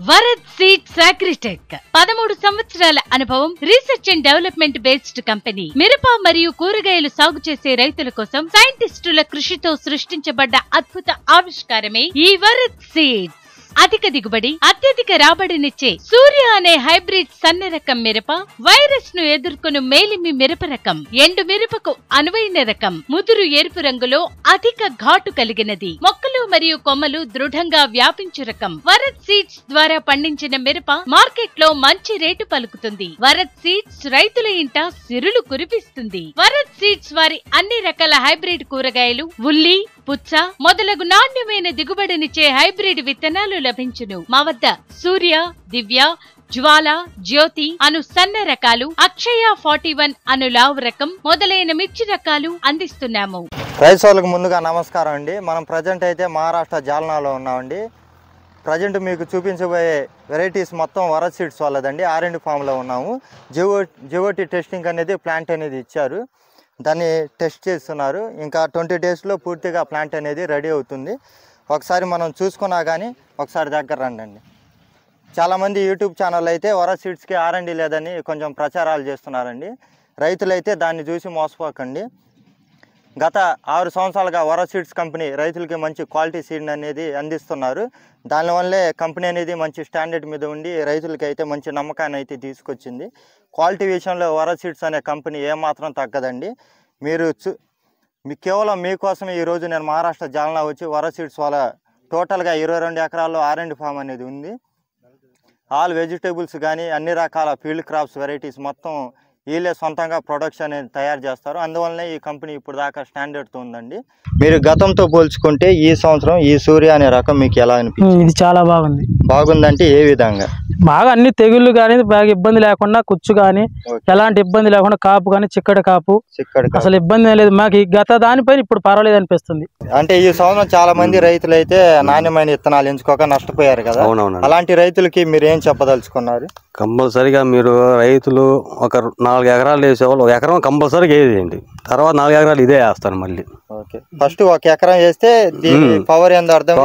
Varad seeds agritech 13 సంవత్సరాల అనుభవం, research and development based company. మిరప మరియు కూరగాయలు సాగు చేసే రైతుల కోసం సైంటిస్టుల కృషితో సృష్టించబడ్డ అద్భుత ఆవిష్కారమే ఈ వరద్ సీడ్స్. అధిక దిగుబడి, అత్యధిక రాబడినిచ్చే సూర్య అనే హైబ్రిడ్ సన్న రకం మిరప, వైరస్ ను ఎదుర్కొను మేలిమి మిరప రకం, ఎండు మిరపకు అనువైన రకం, ముదురు ఎరుపు రంగులో అధిక ఘాటు కలిగినది, మొక్కలు మరియు కొమ్మలు దృఢంగా వ్యాపించు రకం. వరద్ సీడ్స్ ద్వారా పండించిన మిరప మార్కెట్ లో మంచి రేటు పలుకుతుంది. వరద్ సీడ్స్ రైతుల ఇంట సిరులు కురిపిస్తుంది. వరద్ సీడ్స్ వారి అన్ని రకాల హైబ్రిడ్ కూరగాయలు, ఉల్లి, పుచ్చ మొదలగు నాణ్యమైన దిగుబడినిచ్చే హైబ్రిడ్ విత్తనాలు లభించును. మా వద్ద సూర్య, దివ్య, జ్వాల, జ్యోతి అను సన్న రకాలు, అక్షయ 41 అను లావు రకం మొదలైన మిర్చి రకాలు అందిస్తున్నాము. రైతులకు ముందుగా నమస్కారం అండి. మనం ప్రజెంట్ అయితే మహారాష్ట్ర జాల్నాలో ఉన్నామండి. ప్రజెంట్ మీకు చూపించబోయే వెరైటీస్ మొత్తం వరద్ సీడ్స్ వాళ్ళదండి. R&D ఫామ్లో ఉన్నాము. జిఓటి టెస్టింగ్ అనేది ప్లాంట్ అనేది ఇచ్చారు, దాన్ని టెస్ట్ చేస్తున్నారు. ఇంకా 20 డేస్లో పూర్తిగా ప్లాంట్ అనేది రెడీ అవుతుంది. ఒకసారి మనం చూసుకున్నా కానీ ఒకసారి దగ్గర రండి. చాలామంది యూట్యూబ్ ఛానల్ అయితే వరద్ సీడ్స్కి R&D లేదని కొంచెం ప్రచారాలు చేస్తున్నారండి. రైతులైతే దాన్ని చూసి మోసపోకండి. గత 6 సంవత్సరాలుగా వరద్ సీడ్స్ కంపెనీ రైతులకి మంచి క్వాలిటీ సీడ్ అనేది అందిస్తున్నారు. దానివల్లే కంపెనీ అనేది మంచి స్టాండర్డ్ మీద ఉండి రైతులకి అయితే మంచి నమ్మకాన్ని అయితే తీసుకొచ్చింది. క్వాలిటీ విషయంలో వరద్ సీడ్స్ అనే కంపెనీ ఏమాత్రం తగ్గదండి. కేవలం మీకోసమే ఈరోజు నేను మహారాష్ట్ర జాల్నా వచ్చి వరద్ సీడ్స్ వాళ్ళ టోటల్గా 22 ఎకరాల్లో R&D ఫామ్ అనేది ఉంది. ఆల్ వెజిటేబుల్స్ కానీ అన్ని రకాల ఫీల్డ్ క్రాప్స్ వెరైటీస్ మొత్తం వీళ్ళే సొంతంగా ప్రొడక్షన్ అనేది తయారు చేస్తారు. అందువల్లనే ఈ కంపెనీ ఇప్పుడు దాకా స్టాండర్డ్తో ఉందండి. మీరు గతంతో పోల్చుకుంటే ఈ సంవత్సరం ఈ సూర్య అనే రకం మీకు ఎలా అనిపించింది? ఇది చాలా బాగుంది. బాగుందంటే ఏ విధంగా? బాగా అన్ని తెగుళ్ళు కానీ బాగా ఇబ్బంది లేకుండా, కుచ్చు కానీ ఎలాంటి ఇబ్బంది లేకుండా, కాపు కానీ చిక్కడి కాపు అసలు ఇబ్బంది లేదు మాకు. గత దానిపైన ఇప్పుడు పర్వాలేదు అనిపిస్తుంది. అంటే ఈ సంవత్సరం చాలా మంది రైతులు అయితే నాణ్యమైన విత్తనాలు ఎంచుకోక నష్టపోయారు కదా. అలాంటి రైతులకి మీరు ఏం చెప్పదలుచుకున్నారు? కంపల్సరిగా మీరు రైతులు ఒక 4 ఎకరాలు వేసేవాళ్ళు 1 ఎకరం కంపల్సరీగా వేసేయండి. తర్వాత 4 ఎకరాలు ఇదే వేస్తారు మళ్ళీ. ఫస్ట్ 1 ఎకరం వేస్తే పవర్ ఎంత అర్థం,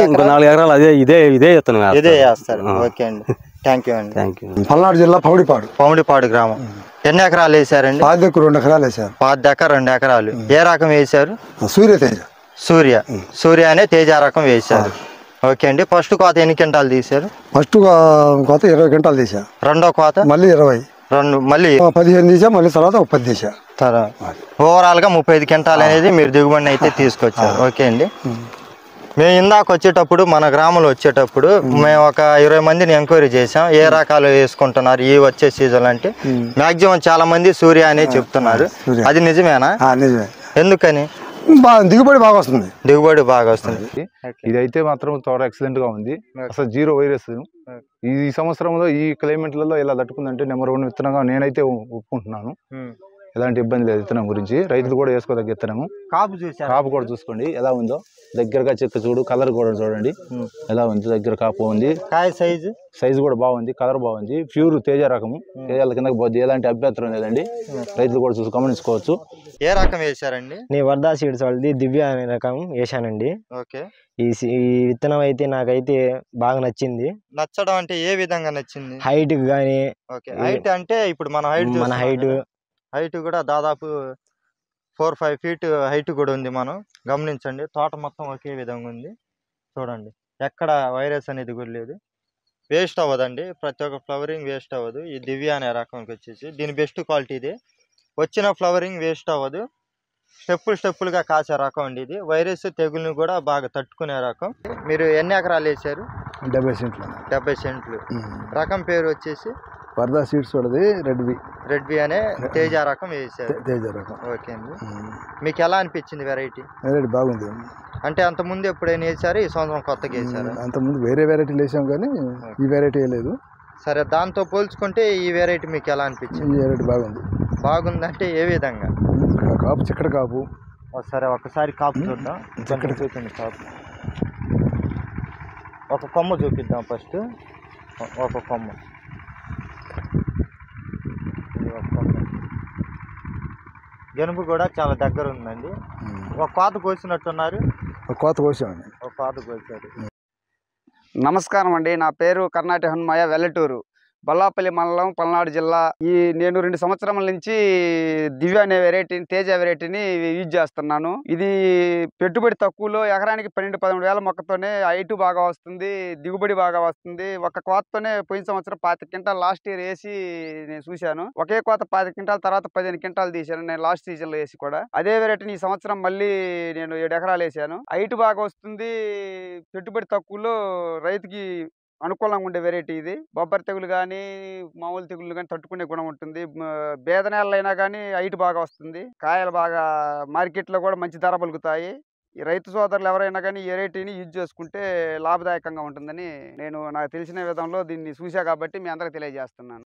ఇంకో 4 ఎకరాలు ఇదే విత్తనం ఇదే వేస్తారు. ఓకే అండి, థ్యాంక్ యూ అండి. పల్నాడు జిల్లా పౌడిపాడు గ్రామం. ఎన్ని ఎకరాలు వేసారండి? 2 ఎకరాలు వేసారు. 2 ఎకరాలు. ఏ రకం వేసారు? సూర్య అనే తేజ రకం వేసారు. ఓకే అండి. ఫస్ట్ కోత ఎన్ని క్వింటాలు తీసారు? ఫస్ట్ కోత 20 క్వింటాలు తీసా. రెండో కోత మళ్ళీ 20. మళ్ళీ 15 తీసా. మళ్ళీ తర్వాత 10 తీసా. ఓవరాల్ గా 35 క్వింటాలు అనేది మీరు దిగుబడిని అయితే తీసుకొచ్చారు. ఓకే అండి. మేము ఇందాక వచ్చేటప్పుడు మన గ్రామంలో వచ్చేటప్పుడు మేము ఒక 20 మందిని ఎంక్వైరీ చేసాం. ఏ రకాలు వేసుకుంటున్నారు ఈ వచ్చే సీజన్ అంటే మాక్సిమం చాలా మంది సూర్య అనే చెప్తున్నారు. అది నిజమేనా? నిజమే. ఎందుకని? దిగుబడి బాగా వస్తుంది. ఇదైతే మాత్రం తోట ఎక్సలెంట్ గా ఉంది. అసలు 0 వైరస్ ఈ సంవత్సరంలో ఈ క్లైమేట్లలో ఇలా తట్టుకుందంటే నెంబర్ 1 విత్తనంగా నేనైతే ఒప్పుకుంటున్నాను. ఎలాంటి ఇబ్బంది లేదు విత్తనం గురించి. రైతులు కూడా వేసుకోదగ్గ విత్తనము. కాపు కూడా చూసుకోండి ఎలా ఉందో, దగ్గరగా చెక్క చూడు, కలర్ కూడా చూడండి ఎలా ఉంది. దగ్గర కాపు ఉంది, సైజు కూడా బాగుంది, కలర్ బాగుంది. ప్యూర్ తేజ రకము. తేజాల కిందకి పోద్ది, ఎలాంటి అభ్యంతరం లేదండి. రైతులు కూడా చూసి గమనించుకోవచ్చు. ఏ రకం వేసారండి? నేను వరద్ సీడ్స్ వాళ్ళది దివ్య అనే రకం వేసానండి. ఓకే. ఈ విత్తనం అయితే నాకైతే బాగా నచ్చింది. నచ్చడం అంటే ఏ విధంగా నచ్చింది? హైట్ గానీ. హైట్ అంటే ఇప్పుడు మన హైట్ కూడా దాదాపు 4-5 ఫీట్ హైట్ కూడా ఉంది. మనం గమనించండి. తోట మొత్తం ఒకే విధంగా ఉంది చూడండి. ఎక్కడ వైరస్ అనేది కూడా లేదు. వేస్ట్ అవ్వదండి, ప్రతి ఒక్క ఫ్లవరింగ్ వేస్ట్ అవ్వదు. ఈ దివ్య అనే రకంకి వచ్చేసి దీని బెస్ట్ క్వాలిటీ ఇది. వచ్చిన ఫ్లవరింగ్ వేస్ట్ అవ్వదు. స్టెప్పులుగా కాసే రకం అండి ఇది. వైరస్ తెగుల్ని కూడా బాగా తట్టుకునే రకం. మీరు ఎన్ని ఎకరాలు వేసారు? 70 సెంట్లు. 70 సెంట్లు. రకం పేరు వచ్చేసి వరద్ సీడ్స్ వాడిది రెడ్ బి అనే తేజ రకం వేసారు. ఓకే అండి. మీకు ఎలా అనిపించింది వెరైటీ? బాగుంది. అంటే అంత ముందు ఎప్పుడైనా వేసారు? ఈ సంవత్సరం కొత్తగా వేసారు? అంత ముందు వేరే వెరైటీలు వేసాం కానీ ఈ వెరైటీ లేదు. సరే, దాంతో పోల్చుకుంటే ఈ వెరైటీ మీకు ఎలా అనిపించింది? ఈ వెరైటీ బాగుంది అంటే ఏ విధంగా? కాపు చిక్కడ కాపు. సరే, ఒకసారి కాపు చూద్దాం. చూపించండి కాపు. ఒక కొమ్మ చూపిద్దాం ఫస్ట్. ఒక కొమ్మ గెనుపు కూడా చాలా దగ్గర ఉందండి. ఒక కోత కోసినట్టున్నారు. కోత కోసామండి. ఒక కోత కోసారు. నమస్కారం అండి. నా పేరు కర్ణాటి హనుమయ్య, వెల్లటూరు, బల్లాపల్లి మండలం, పల్నాడు జిల్లా. నేను 2 సంవత్సరాల నుంచి దివ్య అనే వెరైటీని, తేజ వెరైటీని యూజ్ చేస్తున్నాను. ఇది పెట్టుబడి తక్కువలో ఎకరానికి 12-13 వేల మొక్కతోనే హైట్ బాగా వస్తుంది, దిగుబడి బాగా వస్తుంది. ఒక కోతతోనే పోయిన సంవత్సరం 25 క్వింటాల్ లాస్ట్ ఇయర్ వేసి నేను చూశాను. ఒకే కోత 25 క్వింటాల్, తర్వాత 15 క్వింటాల్ తీశాను నేను లాస్ట్ సీజన్ లో వేసి కూడా. అదే వెరైటీని ఈ సంవత్సరం మళ్ళీ నేను 7 ఎకరాలు వేసాను. హైట్ బాగా వస్తుంది, పెట్టుబడి తక్కువలో రైతుకి అనుకూలంగా ఉండే వెరైటీ ఇది. బొబ్బరి తెగులు కానీ, మామూలు తెగులు కానీ తట్టుకునే గుణం ఉంటుంది. బేద నేలైనా కానీ హైట్ బాగా వస్తుంది, కాయలు బాగా మార్కెట్లో కూడా మంచి ధర పలుకుతాయి. ఈ రైతు సోదరులు ఎవరైనా కానీ ఈ వెరైటీని యూజ్ చేసుకుంటే లాభదాయకంగా ఉంటుందని నేను నాకు తెలిసిన విధంలో దీన్ని చూసా కాబట్టి మీ అందరికి తెలియజేస్తున్నాను.